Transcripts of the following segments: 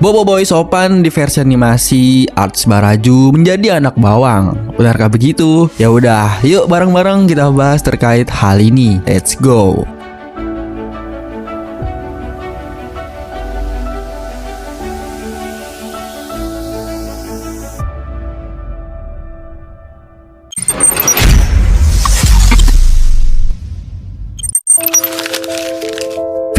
Bobo Boy sopan di versi animasi Arts Baraju menjadi anak bawang. Benarkah begitu? Ya udah, yuk bareng-bareng kita bahas terkait hal ini. Let's go.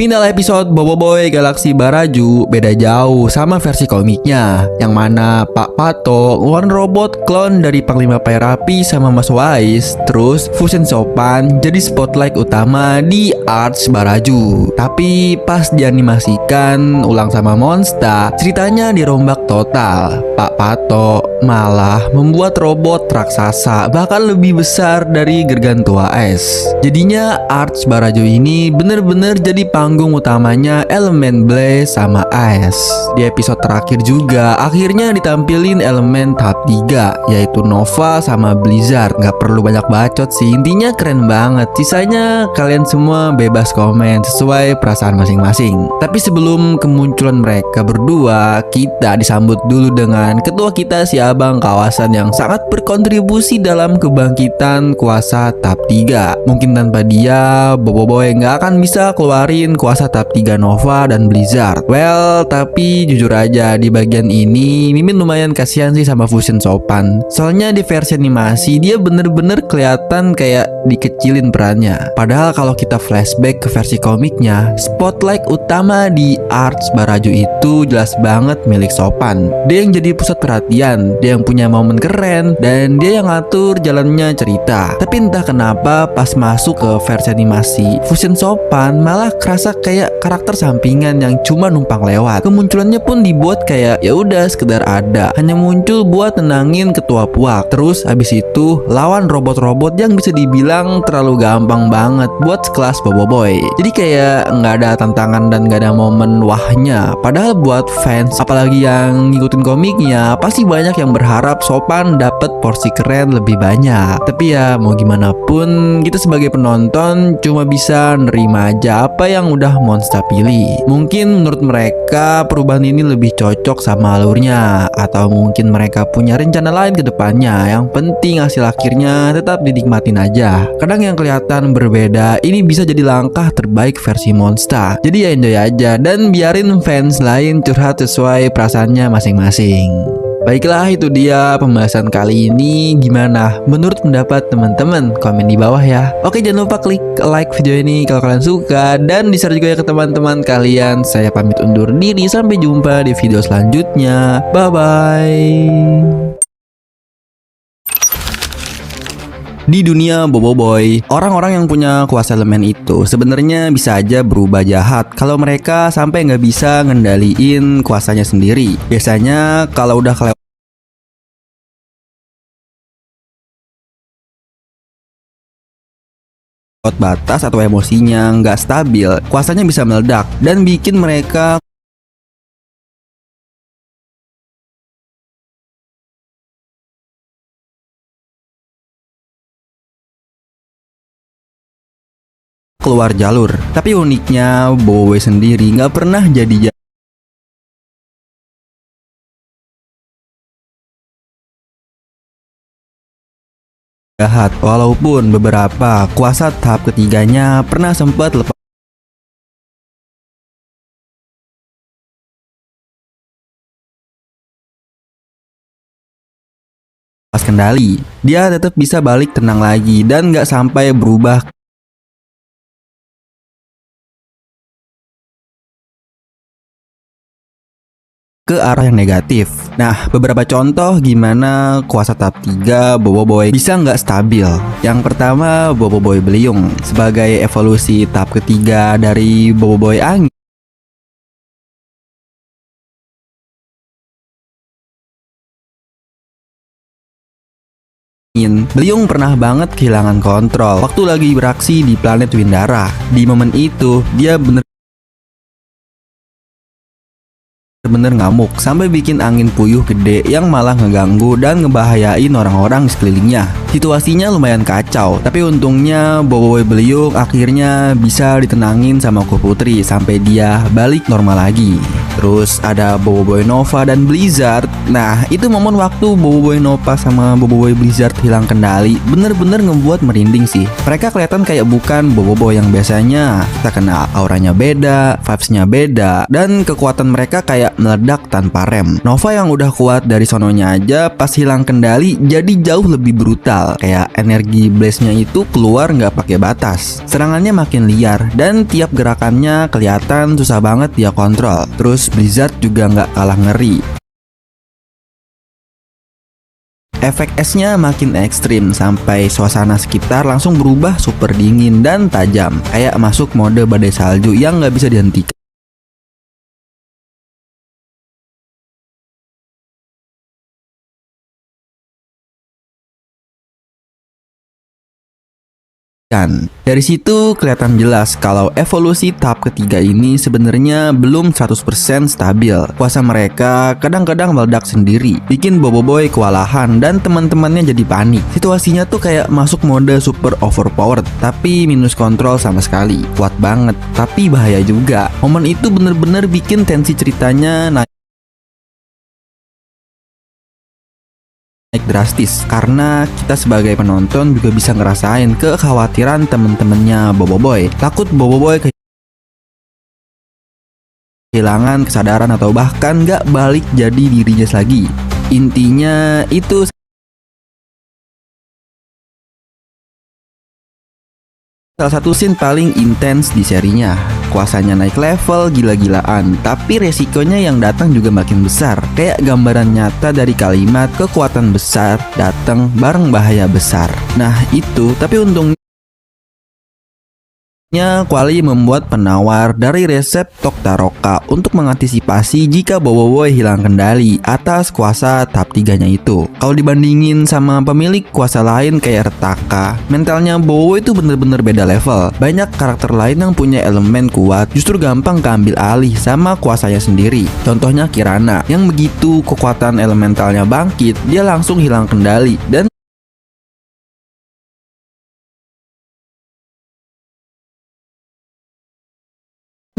Final episode Bobo Boy Galaksi Baraju beda jauh sama versi komiknya, yang mana Pak Pato ngeluarin robot klon dari Panglima Perapi sama Mas Wais, terus Fusion Sopan jadi spotlight utama di Arts Baraju. Tapi pas dianimasikan ulang sama Monster, ceritanya dirombak total. Pak Pato malah membuat robot raksasa bahkan lebih besar dari Gargantua S. Jadinya Arts Baraju ini bener-bener jadi panggung utamanya elemen Blaze sama Ice. Di episode terakhir juga akhirnya ditampilin elemen tahap 3, yaitu Nova sama Blizzard. Gak perlu banyak bacot sih, intinya keren banget. Sisanya kalian semua bebas komen sesuai perasaan masing-masing. Tapi sebelum kemunculan mereka berdua, kita disambut dulu dengan ketua kita si Abang Kawasan yang sangat berkontribusi dalam kebangkitan kuasa tahap 3. Mungkin tanpa dia Bobo Boy gak akan bisa keluarin kuasa tahap 3 Nova dan Blizzard. Well, tapi jujur aja di bagian ini Mimin lumayan kasihan sih sama Fusion Sopan. Soalnya di versi animasi dia bener-bener kelihatan kayak dikecilin perannya. Padahal kalau kita flashback ke versi komiknya, spotlight utama di Arts Baraju itu jelas banget milik Sopan. Dia yang jadi pusat perhatian, dia yang punya momen keren, dan dia yang ngatur jalannya cerita. Tapi entah kenapa pas masuk ke versi animasi, Fusion Sopan malah kerasa kayak karakter sampingan yang cuma numpang lewat. Kemunculannya pun dibuat kayak ya udah sekedar ada, hanya muncul buat tenangin ketua puak. Terus habis itu lawan robot-robot yang bisa dibilang terlalu gampang banget buat sekelas Bobo Boy. Jadi kayak nggak ada tantangan dan nggak ada momen wahnya. Padahal buat fans, apalagi yang ngikutin komiknya, pasti banyak yang berharap Sopan dapat porsi keren lebih banyak. Tapi ya mau gimana pun, kita sebagai penonton cuma bisa nerima aja apa yang udah Monster pilih. Mungkin menurut mereka perubahan ini lebih cocok sama alurnya, atau mungkin mereka punya rencana lain ke depannya. Yang penting hasil akhirnya tetap dinikmatin aja. Kadang yang kelihatan berbeda ini bisa jadi langkah terbaik versi Monster. Jadi ya enjoy aja dan biarin fans lain curhat sesuai perasaannya masing-masing. Baiklah, itu dia pembahasan kali ini. Gimana menurut pendapat teman-teman? Komen di bawah ya. Oke, jangan lupa klik like video ini kalau kalian suka, dan di-share juga ya ke teman-teman kalian. Saya pamit undur diri, sampai jumpa di video selanjutnya. Bye-bye. Di dunia Bobo Boy, orang-orang yang punya kuasa elemen itu sebenarnya bisa aja berubah jahat kalau mereka sampai nggak bisa ngendaliin kuasanya sendiri. Biasanya kalau udah kelewat batas atau emosinya nggak stabil, kuasanya bisa meledak dan bikin mereka keluar jalur. Tapi uniknya Bobo Boy sendiri nggak pernah jadi jahat, walaupun beberapa kuasa tahap ketiganya pernah sempat lepas kendali. Dia tetap bisa balik tenang lagi dan nggak sampai berubah ke arah yang negatif. Nah, beberapa contoh gimana kuasa tahap 3 Bobo Boy bisa nggak stabil. Yang pertama, Bobo Boy Beliung. Sebagai evolusi tahap ketiga dari Bobo Boy Angin, Beliung pernah banget kehilangan kontrol waktu lagi beraksi di planet Windara. Di momen itu, dia bener-bener ngamuk sampai bikin angin puyuh gede yang malah ngeganggu dan ngebahayain orang-orang di sekelilingnya. Situasinya lumayan kacau, tapi untungnya Bobo Boy Beliung akhirnya bisa ditenangin sama Ko Putri sampai dia balik normal lagi. Terus ada Boboiboy Nova dan Blizzard. Nah, itu momen waktu Boboiboy Nova sama Boboiboy Blizzard hilang kendali bener-bener ngebuat merinding sih. Mereka kelihatan kayak bukan Boboiboy yang biasanya. Kita kenal auranya beda, vibes-nya beda, dan kekuatan mereka kayak meledak tanpa rem. Nova yang udah kuat dari sononya aja pas hilang kendali jadi jauh lebih brutal. Kayak energi blaze-nya itu keluar nggak pakai batas. Serangannya makin liar dan tiap gerakannya kelihatan susah banget dia kontrol. Terus Blizzard juga nggak kalah ngeri. Efek esnya makin ekstrim sampai suasana sekitar langsung berubah super dingin dan tajam. Kayak masuk mode badai salju yang nggak bisa dihentikan. Dari situ kelihatan jelas kalau evolusi tahap ketiga ini sebenarnya belum 100% stabil. Kuasa mereka kadang-kadang meledak sendiri, bikin Boboiboy kewalahan dan teman-temannya jadi panik. Situasinya tuh kayak masuk mode super overpowered, tapi minus kontrol sama sekali. Kuat banget, tapi bahaya juga. Momen itu bener-bener bikin tensi ceritanya naik drastis karena kita sebagai penonton juga bisa ngerasain kekhawatiran temen-temennya Boboiboy. Takut Boboiboy kehilangan kesadaran atau bahkan gak balik jadi dirinya lagi. Intinya itu salah satu scene paling intens di serinya. Kuasanya naik level gila-gilaan, tapi resikonya yang datang juga makin besar. Kayak gambaran nyata dari kalimat kekuatan besar datang bareng bahaya besar. Nah itu, tapi untungnya Quali membuat penawar dari resep Toktaroka untuk mengantisipasi jika Boboiboy hilang kendali atas kuasa tahap 3-nya itu. Kalau dibandingin sama pemilik kuasa lain kayak Retaka, mentalnya Boboiboy itu bener-bener beda level. Banyak karakter lain yang punya elemen kuat justru gampang keambil alih sama kuasanya sendiri. Contohnya Kirana, yang begitu kekuatan elementalnya bangkit, dia langsung hilang kendali dan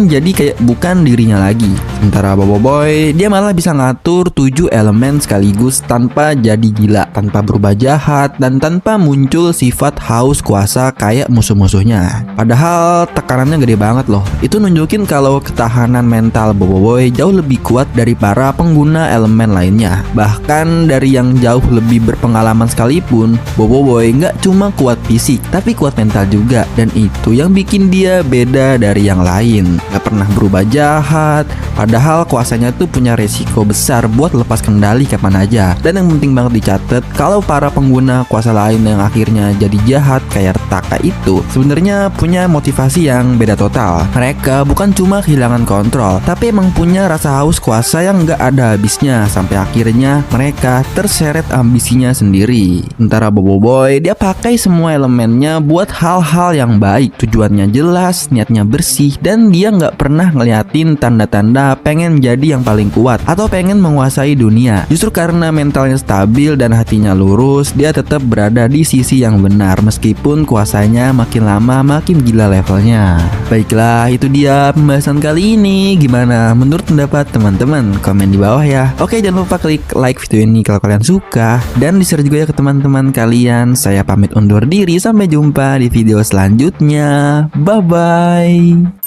jadi kayak bukan dirinya lagi. Sementara Boboiboy, dia malah bisa ngatur 7 elemen sekaligus tanpa jadi gila, tanpa berubah jahat, dan tanpa muncul sifat haus kuasa kayak musuh-musuhnya. Padahal tekanannya gede banget loh. Itu nunjukin kalau ketahanan mental Boboiboy jauh lebih kuat dari para pengguna elemen lainnya. Bahkan dari yang jauh lebih berpengalaman sekalipun, Boboiboy nggak cuma kuat fisik, tapi kuat mental juga. Dan itu yang bikin dia beda dari yang lain. Gak pernah berubah jahat, padahal kuasanya tuh punya resiko besar buat lepas kendali kapan aja. Dan yang penting banget dicatat, kalau para pengguna kuasa lain yang akhirnya jadi jahat kayak Retaka itu sebenarnya punya motivasi yang beda total. Mereka bukan cuma kehilangan kontrol, tapi emang punya rasa haus kuasa yang gak ada habisnya, sampai akhirnya mereka terseret ambisinya sendiri. Sementara Boboiboy, dia pakai semua elemennya buat hal-hal yang baik. Tujuannya jelas, niatnya bersih, dan dia nggak pernah ngeliatin tanda-tanda pengen jadi yang paling kuat atau pengen menguasai dunia. Justru karena mentalnya stabil dan hatinya lurus, dia tetap berada di sisi yang benar meskipun kuasanya makin lama makin gila levelnya. Baiklah, itu dia pembahasan kali ini. Gimana menurut pendapat teman-teman? Komen di bawah ya. Oke, jangan lupa klik like video ini kalau kalian suka, dan di-share juga ya ke teman-teman kalian. Saya pamit undur diri, sampai jumpa di video selanjutnya. Bye-bye.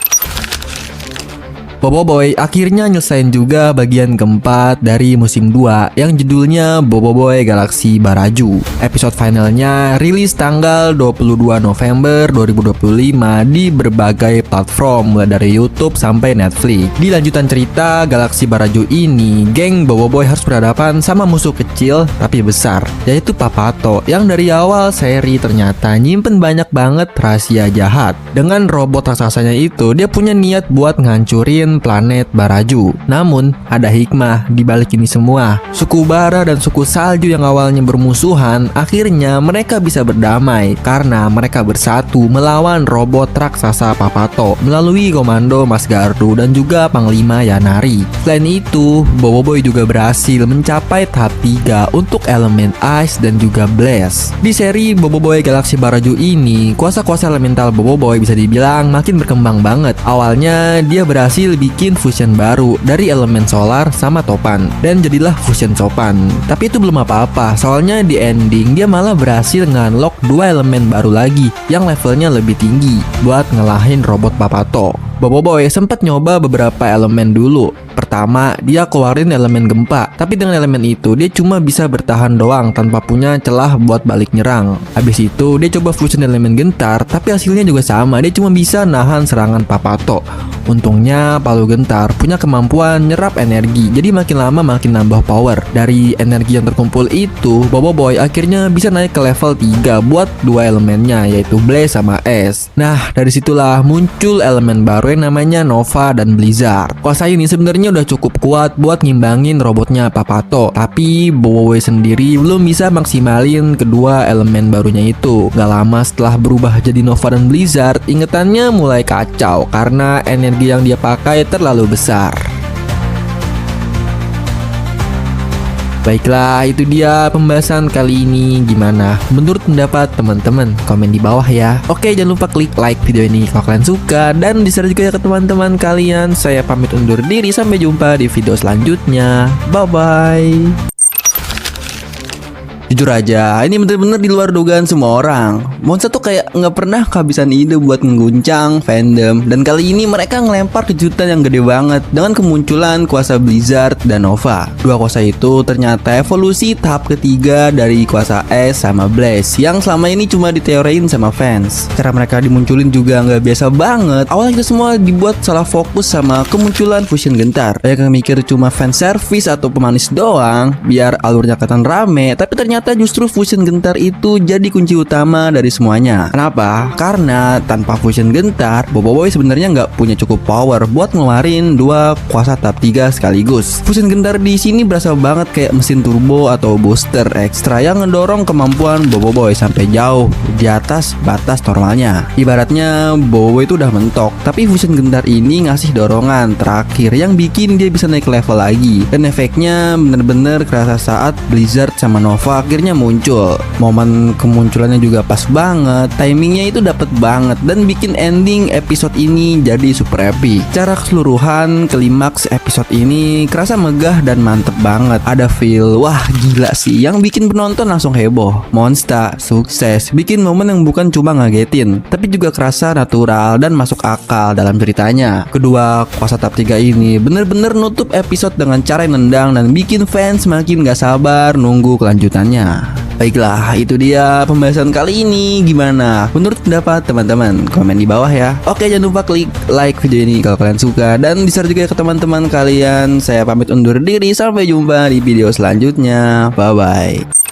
Boboiboy akhirnya nyelesain juga bagian keempat dari musim 2 yang judulnya Boboiboy Galaksi Baraju. Episode finalnya rilis tanggal 22 November 2025 di berbagai platform mulai dari YouTube sampai Netflix. Di lanjutan cerita Galaksi Baraju ini, geng Boboiboy harus berhadapan sama musuh kecil tapi besar, yaitu Papato, yang dari awal seri ternyata nyimpen banyak banget rahasia jahat. Dengan robot raksasanya itu, dia punya niat buat ngancurin planet Baraju. Namun, ada hikmah di balik ini semua. Suku Bara dan suku Salju yang awalnya bermusuhan, akhirnya mereka bisa berdamai karena mereka bersatu melawan robot raksasa Papato melalui komando Mas Gardu dan juga Panglima Yanari. Selain itu, Boboiboy juga berhasil mencapai tahap 3 untuk elemen Ice dan juga Blaze. Di seri Boboiboy Galaksi Baraju ini, kuasa-kuasa elemental Boboiboy bisa dibilang makin berkembang banget. Awalnya dia berhasil berhasil bikin fusion baru dari elemen solar sama topan, dan jadilah fusion sopan. Tapi itu belum apa-apa, soalnya di ending dia malah berhasil nge-unlock 2 elemen baru lagi yang levelnya lebih tinggi buat ngelahin robot Papato. Boboiboy sempat nyoba beberapa elemen dulu. Pertama, dia keluarin elemen gempa, tapi dengan elemen itu dia cuma bisa bertahan doang tanpa punya celah buat balik nyerang. Habis itu dia coba fusion elemen gentar, tapi hasilnya juga sama, dia cuma bisa nahan serangan Papato. Untungnya Palu Gentar punya kemampuan nyerap energi, jadi makin lama makin nambah power. Dari energi yang terkumpul itu, Boboiboy akhirnya bisa naik ke level 3 buat 2 elemennya, yaitu Blaze sama Es. Nah, dari situlah muncul elemen baru yang namanya Nova dan Blizzard. Kuasa ini sebenarnya udah cukup kuat buat ngimbangin robotnya Papato, tapi Boboiboy sendiri belum bisa maksimalin kedua elemen barunya itu. Gak lama setelah berubah jadi Nova dan Blizzard, ingetannya mulai kacau karena energi yang dia pakai terlalu besar. Baiklah, itu dia pembahasan kali ini. Gimana menurut pendapat teman-teman? Komen di bawah ya. Oke, jangan lupa klik like video ini kalau kalian suka, dan di-share juga ya ke teman-teman kalian. Saya pamit undur diri, sampai jumpa di video selanjutnya. Bye-bye. Jujur aja, ini bener-bener di luar dugaan semua orang. Monster tuh kayak nggak pernah kehabisan ide buat mengguncang fandom, dan kali ini mereka ngelempar kejutan yang gede banget dengan kemunculan kuasa Blizzard dan Nova. Dua kuasa itu ternyata evolusi tahap ketiga dari kuasa Es sama Blaze yang selama ini cuma diteorein sama fans. Cara mereka dimunculin juga nggak biasa banget. Awalnya kita semua dibuat salah fokus sama kemunculan fusion gentar. Banyak yang mikir cuma fan service atau pemanis doang biar alurnya kelihatan rame, tapi ternyata justru fusion gentar itu jadi kunci utama dari semuanya. Kenapa? Karena tanpa fusion gentar, Boboiboy sebenarnya nggak punya cukup power buat ngeluarin 2 kuasa tahap 3 sekaligus. Fusion gentar di sini berasa banget kayak mesin turbo atau booster ekstra yang ngedorong kemampuan Boboiboy sampai jauh di atas batas normalnya. Ibaratnya Boboiboy itu udah mentok, tapi fusion gentar ini ngasih dorongan terakhir yang bikin dia bisa naik level lagi. Dan efeknya bener-bener kerasa saat Blizzard sama Nova akhirnya muncul. Momen kemunculannya juga pas banget, timingnya itu dapet banget, dan bikin ending episode ini jadi super epic. Secara keseluruhan, klimaks episode ini kerasa megah dan mantep banget. Ada feel, wah gila sih, yang bikin penonton langsung heboh. Monster sukses bikin momen yang bukan cuma ngagetin, tapi juga kerasa natural dan masuk akal dalam ceritanya. Kedua kuasa tahap 3 ini bener-bener nutup episode dengan cara yang nendang dan bikin fans makin gak sabar nunggu kelanjutannya. Baiklah, itu dia pembahasan kali ini. Gimana menurut pendapat teman-teman? Komen di bawah ya. Oke, jangan lupa klik like video ini kalau kalian suka, dan di-share juga ke teman-teman kalian. Saya pamit undur diri, sampai jumpa di video selanjutnya. Bye-bye.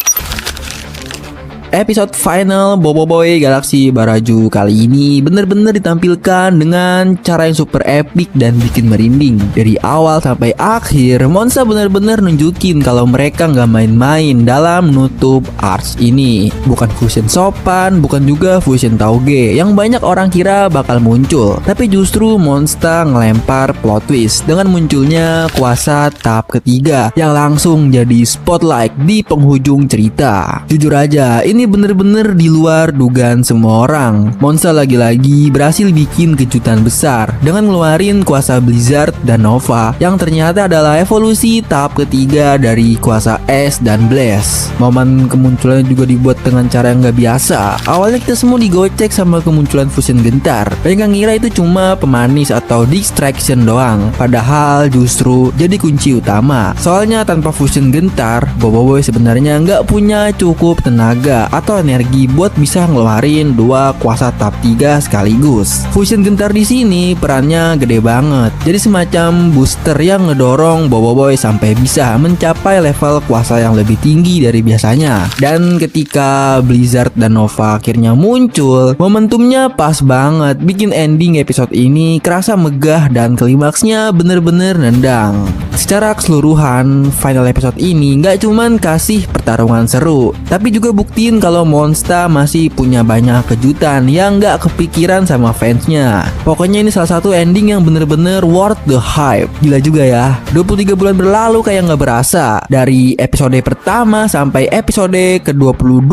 Episode final Boboiboy Galaxy Baraju kali ini bener-bener ditampilkan dengan cara yang super epic dan bikin merinding. Dari awal sampai akhir, Monster bener-bener nunjukin kalau mereka nggak main-main dalam nutup arts ini. Bukan fusion sopan, bukan juga fusion tauge yang banyak orang kira bakal muncul, tapi justru Monster ngelempar plot twist dengan munculnya kuasa tahap ketiga yang langsung jadi spotlight di penghujung cerita. Jujur aja, ini bener-bener di luar dugaan semua orang. Monster lagi-lagi berhasil bikin kejutan besar dengan ngeluarin kuasa Blizzard dan Nova yang ternyata adalah evolusi tahap ketiga dari kuasa Es dan Blaze. Momen kemunculannya juga dibuat dengan cara yang gak biasa. Awalnya kita semua digocek sama kemunculan fusion gentar. Banyak yang ngira itu cuma pemanis atau distraction doang, padahal justru jadi kunci utama. Soalnya tanpa fusion gentar, Boboiboy sebenarnya nggak punya cukup tenaga atau energi buat bisa ngeluarin 2 kuasa tahap 3 sekaligus. Fusion gentar di sini perannya gede banget. Jadi semacam booster yang ngedorong Boboiboy sampai bisa mencapai level kuasa yang lebih tinggi dari biasanya. Dan ketika Blizzard dan Nova akhirnya muncul, momentumnya pas banget, bikin ending episode ini kerasa megah dan klimaksnya bener-bener nendang. Secara keseluruhan, final episode ini nggak cuman kasih pertarungan seru, tapi juga buktiin nunjukin kalau Monsta masih punya banyak kejutan yang gak kepikiran sama fansnya. Pokoknya ini salah satu ending yang bener-bener worth the hype. Gila juga ya, 23 bulan berlalu kayak gak berasa. Dari episode pertama sampai episode ke-22,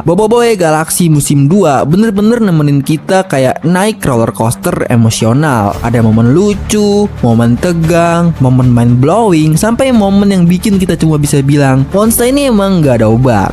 Boboiboy Galaxy musim 2 bener-bener nemenin kita kayak naik roller coaster emosional. Ada momen lucu, momen tegang, momen mind blowing, sampai momen yang bikin kita cuma bisa bilang Monsta ini emang gak ada obat.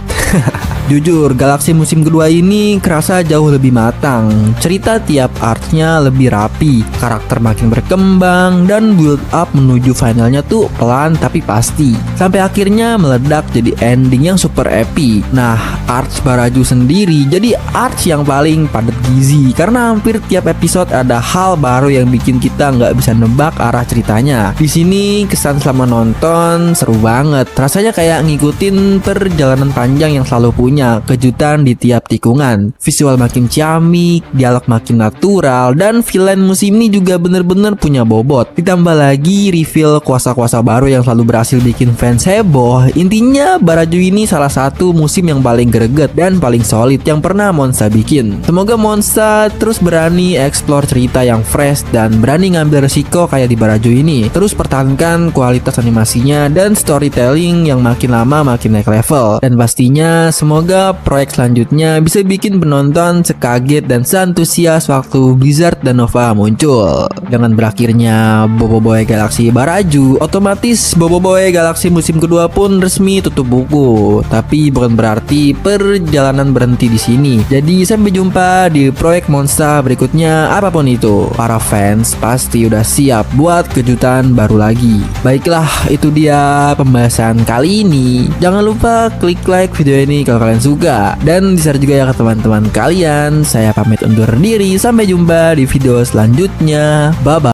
Jujur, Galaxy musim kedua ini kerasa jauh lebih matang. Cerita tiap artnya lebih rapi, karakter makin berkembang, dan build up menuju finalnya tuh pelan tapi pasti. Sampai akhirnya meledak jadi ending yang super epic. Nah, arts Baraju sendiri jadi arts yang paling padat gizi, karena hampir tiap episode ada hal baru yang bikin kita nggak bisa nebak arah ceritanya. Di sini kesan selama nonton seru banget. Rasanya kayak ngikutin perjalanan panjang yang selalu punya kejutan di tiap tikungan. Visual makin ciamik, dialog makin natural, dan villain musim ini juga bener-bener punya bobot. Ditambah lagi reveal kuasa-kuasa baru yang selalu berhasil bikin fans heboh. Intinya Baraju ini salah satu musim yang paling greget dan paling solid yang pernah Monsta bikin. Semoga Monsta terus berani explore cerita yang fresh dan berani ngambil resiko kayak di Baraju ini. Terus pertahankan kualitas animasinya dan storytelling yang makin lama makin naik level. Dan pastinya semoga proyek selanjutnya bisa bikin penonton sekaget dan seantusias waktu Blizzard dan Nova muncul. Dengan berakhirnya Boboiboy Galaxy Baraju, otomatis Boboiboy Galaxy musim kedua pun resmi tutup buku. Tapi bukan berarti perjalanan berhenti di sini. Jadi sampai jumpa di proyek Monsta berikutnya apapun itu. Para fans pasti udah siap buat kejutan baru lagi. Baiklah, itu dia pembahasan kali ini. Jangan lupa klik like video ini kalau kalian suka, dan di-share juga ya ke teman-teman kalian. Saya pamit undur diri, sampai jumpa di video selanjutnya. Bye bye.